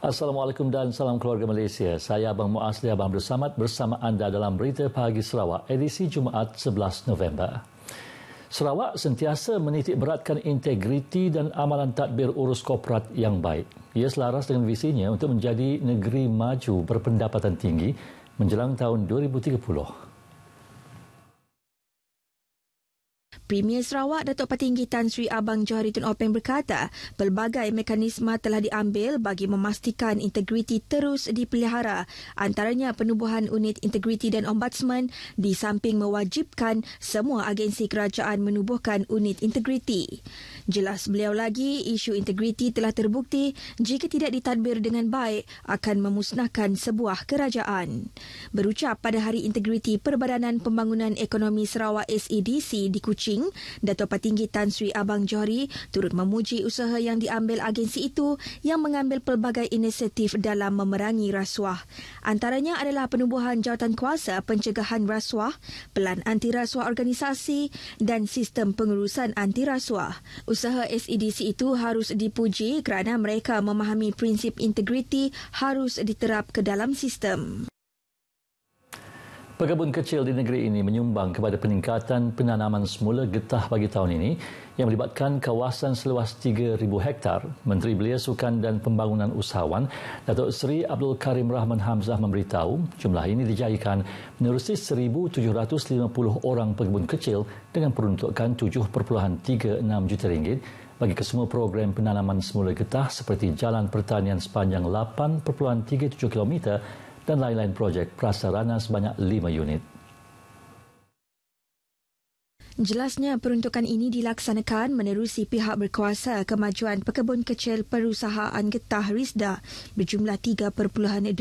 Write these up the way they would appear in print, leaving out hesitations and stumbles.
Assalamualaikum dan salam keluarga Malaysia. Saya Abang Muazli Abang Bersamad bersama anda dalam Berita Pagi Sarawak, edisi Jumaat 11 November. Sarawak sentiasa menitik beratkan integriti dan amalan tadbir urus korporat yang baik. Ia selaras dengan visinya untuk menjadi negeri maju berpendapatan tinggi menjelang tahun 2030. Premier Sarawak Datuk Patinggi Tan Sri Abang Johari Tun Openg berkata, pelbagai mekanisme telah diambil bagi memastikan integriti terus dipelihara, antaranya penubuhan unit integriti dan ombudsman di samping mewajibkan semua agensi kerajaan menubuhkan unit integriti. Jelas beliau lagi, isu integriti telah terbukti jika tidak ditadbir dengan baik akan memusnahkan sebuah kerajaan. Berucap pada Hari Integriti Perbadanan Pembangunan Ekonomi Sarawak SEDC di Kuching, Datuk Patinggi Tan Sri Abang Johari turut memuji usaha yang diambil agensi itu yang mengambil pelbagai inisiatif dalam memerangi rasuah. Antaranya adalah penubuhan jawatan kuasa pencegahan rasuah, pelan anti-rasuah organisasi dan sistem pengurusan anti-rasuah. Usaha SEDC itu harus dipuji kerana mereka memahami prinsip integriti harus diterap ke dalam sistem. Pekebun kecil di negeri ini menyumbang kepada peningkatan penanaman semula getah bagi tahun ini yang melibatkan kawasan seluas 3,000 hektar. Menteri Belia Sukan dan Pembangunan Usahawan Datuk Seri Abdul Karim Rahman Hamzah memberitahu jumlah ini dijadikan menerusi 1,750 orang pekebun kecil dengan peruntukan 7.36 juta ringgit bagi kesemua program penanaman semula getah seperti jalan pertanian sepanjang 8.37 km dan lain-lain projek prasarana sebanyak 5 unit. Jelasnya peruntukan ini dilaksanakan menerusi pihak berkuasa kemajuan pekebun kecil perusahaan getah RISDA berjumlah 3.24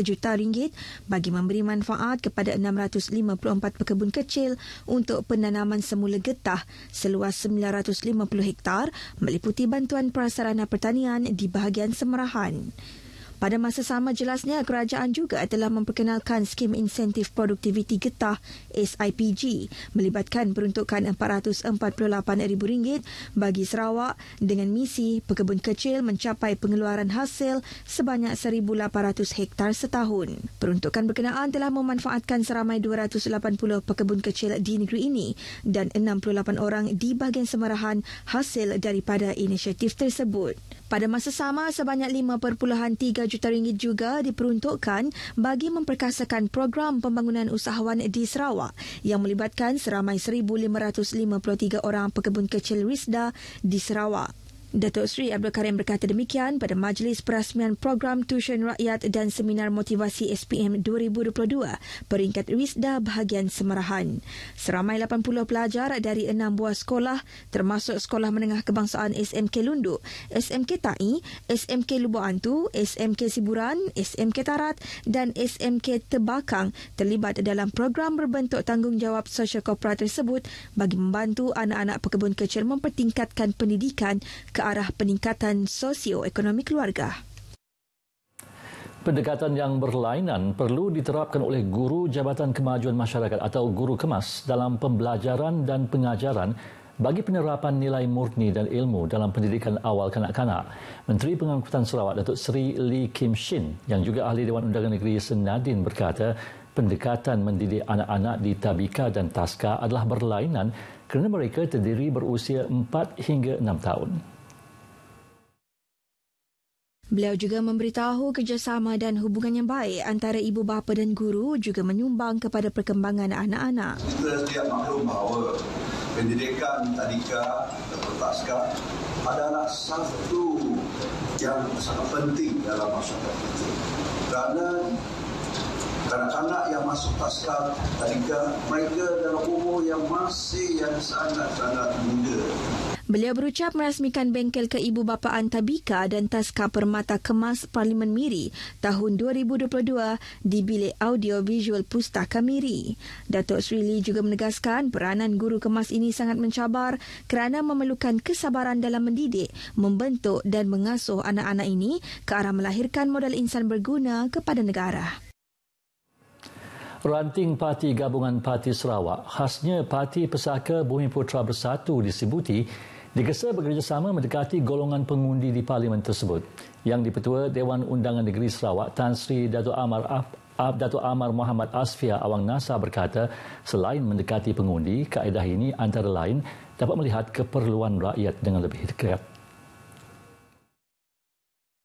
juta ringgit bagi memberi manfaat kepada 654 pekebun kecil untuk penanaman semula getah seluas 950 hektar meliputi bantuan prasarana pertanian di bahagian Semerahan. Pada masa sama jelasnya, kerajaan juga telah memperkenalkan skim insentif produktiviti getah SIPG melibatkan peruntukan RM448,000 bagi Sarawak dengan misi pekebun kecil mencapai pengeluaran hasil sebanyak 1,800 hektar setahun. Peruntukan berkenaan telah memanfaatkan seramai 280 pekebun kecil di negeri ini dan 68 orang di bahagian Semerahan hasil daripada inisiatif tersebut. Pada masa sama, sebanyak 5.3 juta ringgit juga diperuntukkan bagi memperkasakan program pembangunan usahawan di Sarawak yang melibatkan seramai 1,553 orang pekebun kecil RISDA di Sarawak. Datuk Seri Abdul Karim berkata demikian pada Majlis Perasmian Program Tuisyen Rakyat dan Seminar Motivasi SPM 2022 peringkat RISDA bahagian Semerahan. Seramai 80 pelajar dari 6 buah sekolah termasuk Sekolah Menengah Kebangsaan SMK Lundu, SMK Tai, SMK Lubuk Antu, SMK Siburan, SMK Tarat dan SMK Tebakang terlibat dalam program berbentuk tanggungjawab sosial korporat tersebut bagi membantu anak-anak pekebun kecil mempertingkatkan pendidikan ke arah peningkatan sosioekonomi keluarga. Pendekatan yang berlainan perlu diterapkan oleh guru Jabatan Kemajuan Masyarakat atau Guru Kemas dalam pembelajaran dan pengajaran bagi penerapan nilai murni dan ilmu dalam pendidikan awal kanak-kanak. Menteri Pengangkutan Sarawak Datuk Seri Lee Kim Shin yang juga Ahli Dewan Undangan Negeri Senadin berkata pendekatan mendidik anak-anak di Tabika dan Taska adalah berlainan kerana mereka terdiri berusia 4 hingga 6 tahun. Beliau juga memberitahu kerjasama dan hubungan yang baik antara ibu bapa dan guru juga menyumbang kepada perkembangan anak-anak. Kita setiap maklum bahawa pendidikan tadika atau taska adalah satu yang sangat penting dalam masyarakat kita. Kerana kanak-kanak yang masuk taska tadika, mereka dalam umur yang masih sangat-sangat muda. Beliau berucap merasmikan bengkel keibubapaan Tabika dan Taska Permata Kemas Parlimen Miri tahun 2022 di Bilik Audio Visual Pustaka Miri. Datuk Sri Lee juga menegaskan peranan guru kemas ini sangat mencabar kerana memerlukan kesabaran dalam mendidik, membentuk dan mengasuh anak-anak ini ke arah melahirkan modal insan berguna kepada negara. Ranting Parti Gabungan Parti Sarawak, khasnya Parti Pesaka Bumi Putra Bersatu disebuti, digesa bekerjasama mendekati golongan pengundi di parlimen tersebut. Yang Dipertua Dewan Undangan Negeri Sarawak Tan Sri Dato' Amar Muhammad Asfia Awang Nasa berkata, selain mendekati pengundi, kaedah ini antara lain dapat melihat keperluan rakyat dengan lebih dekat.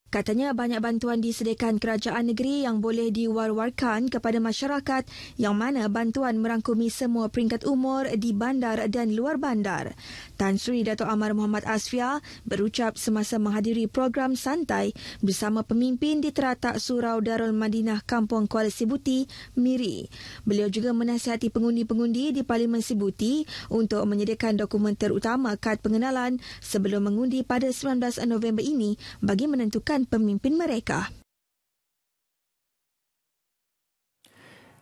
Katanya banyak bantuan disediakan kerajaan negeri yang boleh diwar-warkan kepada masyarakat yang mana bantuan merangkumi semua peringkat umur di bandar dan luar bandar. Tan Sri Dato' Amar Muhammad Asfia berucap semasa menghadiri program santai bersama pemimpin di teratak Surau Darul Madinah Kampung Kuala Sibuti, Miri. Beliau juga menasihati pengundi-pengundi di Parlimen Sibuti untuk menyediakan dokumen terutama kad pengenalan sebelum mengundi pada 19 November ini bagi menentukan pemimpin mereka.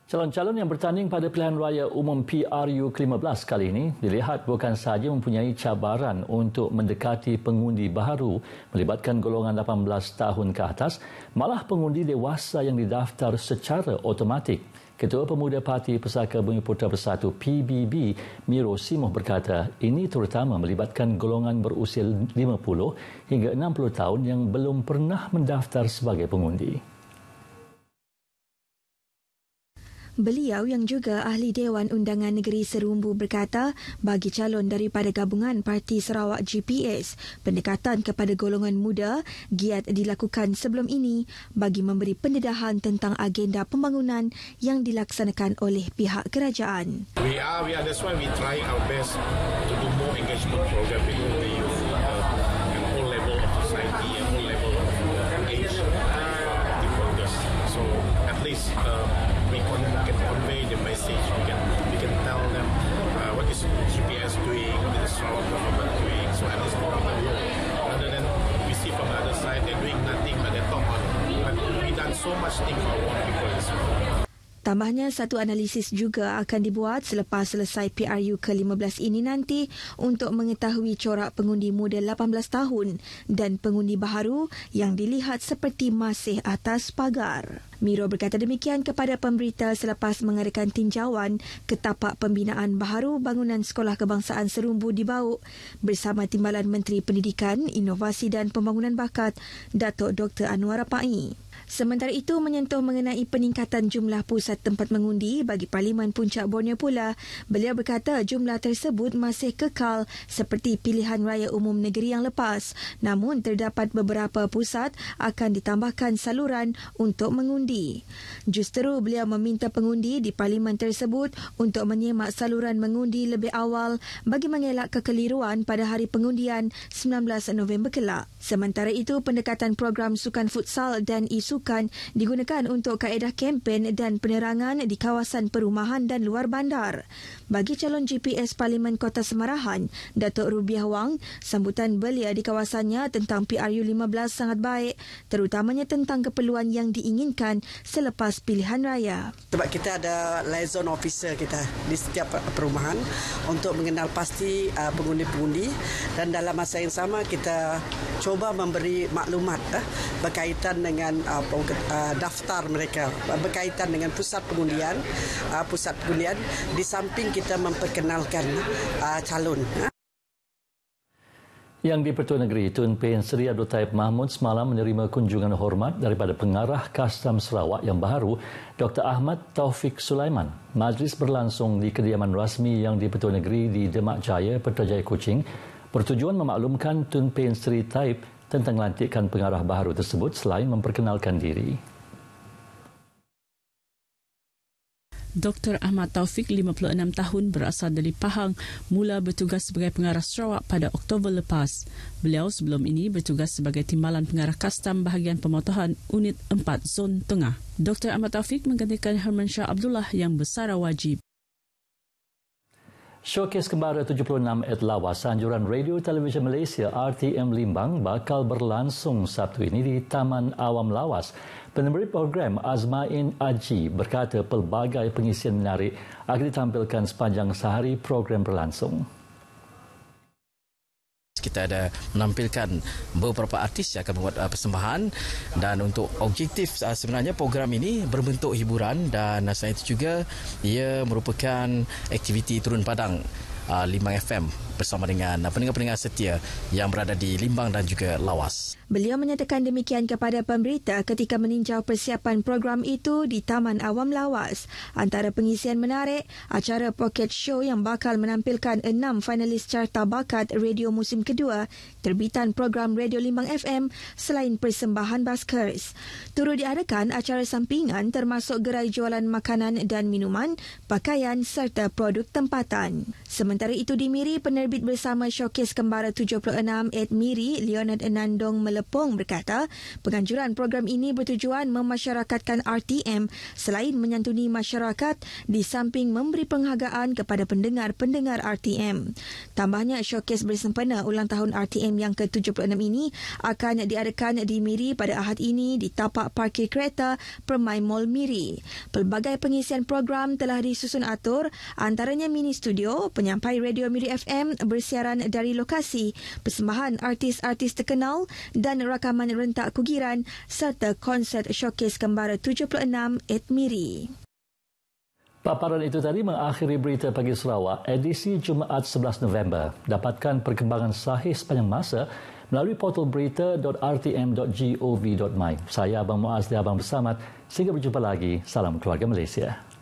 Calon-calon yang bertanding pada pilihan raya umum PRU ke-15 kali ini dilihat bukan sahaja mempunyai cabaran untuk mendekati pengundi baharu melibatkan golongan 18 tahun ke atas, malah pengundi dewasa yang didaftar secara automatik. Ketua Pemuda Parti Pesaka Bumi Putera Bersatu PBB, Miro Simoh berkata, ini terutama melibatkan golongan berusia 50 hingga 60 tahun yang belum pernah mendaftar sebagai pengundi. Beliau yang juga ahli Dewan Undangan Negeri Serumbu berkata, bagi calon daripada gabungan Parti Sarawak GPS, pendekatan kepada golongan muda giat dilakukan sebelum ini bagi memberi pendedahan tentang agenda pembangunan yang dilaksanakan oleh pihak kerajaan. We are. That's why we try our best to do more engagement program with the youth at all level of society and all level of age of the voters. So at least we can convey the message. We can tell them what is GPS doing, what is the Sarawak government doing. So at least from the road, rather than we see from the other side they're doing nothing but they talk on. But we done so much things for our people as well. Tambahnya, satu analisis juga akan dibuat selepas selesai PRU ke-15 ini nanti untuk mengetahui corak pengundi muda 18 tahun dan pengundi baharu yang dilihat seperti masih atas pagar. Miro berkata demikian kepada pemberita selepas mengadakan tinjauan ke tapak pembinaan baharu bangunan Sekolah Kebangsaan Serumbu di Bauk bersama Timbalan Menteri Pendidikan, Inovasi dan Pembangunan Bakat, Datuk Dr. Anwar Rapai. Sementara itu, menyentuh mengenai peningkatan jumlah pusat tempat mengundi bagi Parlimen Puncak Borneo pula, beliau berkata jumlah tersebut masih kekal seperti pilihan raya umum negeri yang lepas. Namun, terdapat beberapa pusat akan ditambahkan saluran untuk mengundi. Justeru, beliau meminta pengundi di Parlimen tersebut untuk menyemak saluran mengundi lebih awal bagi mengelak kekeliruan pada hari pengundian 19 November kelak. Sementara itu, pendekatan program sukan futsal dan isu sukan digunakan untuk kaedah kempen dan penerangan di kawasan perumahan dan luar bandar. Bagi calon GPS Parlimen Kota Semarahan, Datuk Rubiah Wang, sambutan belia di kawasannya tentang PRU 15 sangat baik, terutamanya tentang keperluan yang diinginkan selepas pilihan raya. Sebab kita ada liaison officer kita di setiap perumahan untuk mengenal pasti pengundi-pengundi, dan dalam masa yang sama kita cuba memberi maklumat berkaitan dengan daftar mereka, berkaitan dengan pusat pengundian di samping kita memperkenalkan calon. Yang di-Pertua Negeri, Tun Pehin Seri Abdul Taib Mahmud semalam menerima kunjungan hormat daripada Pengarah Kastam Sarawak yang baru, Dr. Ahmad Taufik Sulaiman. Majlis berlangsung di kediaman rasmi yang di-Pertua Negeri di Demak Jaya, Putrajaya Kuching, bertujuan memaklumkan Tun Pehin Seri Taib tentang lantikan pengarah baharu tersebut selain memperkenalkan diri. Dr. Ahmad Taufik, 56 tahun, berasal dari Pahang, mula bertugas sebagai pengarah Sarawak pada Oktober lepas. Beliau sebelum ini bertugas sebagai Timbalan Pengarah Kastam bahagian pemotohan Unit 4 Zon Tengah. Dr. Ahmad Taufik menggantikan Herman Shah Abdullah yang bersara wajib. Showcase Kembara 76 at Lawas, anjuran Radio Television Malaysia RTM Limbang bakal berlangsung Sabtu ini di Taman Awam Lawas. Penerbit program Azmain Aji berkata pelbagai pengisian menarik akan ditampilkan sepanjang sehari program berlangsung. Kita ada menampilkan beberapa artis yang akan membuat persembahan, dan untuk objektif sebenarnya program ini berbentuk hiburan, dan selain itu juga ia merupakan aktiviti turun padang Limbang FM bersama dengan pendengar-pendengar setia yang berada di Limbang dan juga Lawas. Beliau menyatakan demikian kepada pemberita ketika meninjau persiapan program itu di Taman Awam Lawas. Antara pengisian menarik, acara Pocket Show yang bakal menampilkan 6 finalis carta bakat radio musim kedua terbitan program Radio Limbang FM selain persembahan baskers. Turut diadakan acara sampingan termasuk gerai jualan makanan dan minuman, pakaian serta produk tempatan. Sementara itu di Miri, penerbit bersama Showcase Kembara 76 at Miri, Leonard Enandong Melepong berkata, penganjuran program ini bertujuan memasyarakatkan RTM selain menyantuni masyarakat di samping memberi penghargaan kepada pendengar-pendengar RTM. Tambahnya, Showcase bersempena ulang tahun RTM yang ke-76 ini akan diadakan di Miri pada Ahad ini di tapak parkir kereta Permai Mall Miri. Pelbagai pengisian program telah disusun atur, antaranya mini studio, penyampai radio Miri FM bersiaran dari lokasi, persembahan artis-artis terkenal dan rakaman rentak kugiran serta konsert Showcase Kembara 76 at Miri. Paparan itu tadi mengakhiri Berita Pagi Sarawak edisi Jumaat 11 November. Dapatkan perkembangan sahih sepanjang masa melalui portal berita.rtm.gov.my. Saya Abang Muaz dan Abang Bersamad. Sehingga berjumpa lagi. Salam keluarga Malaysia.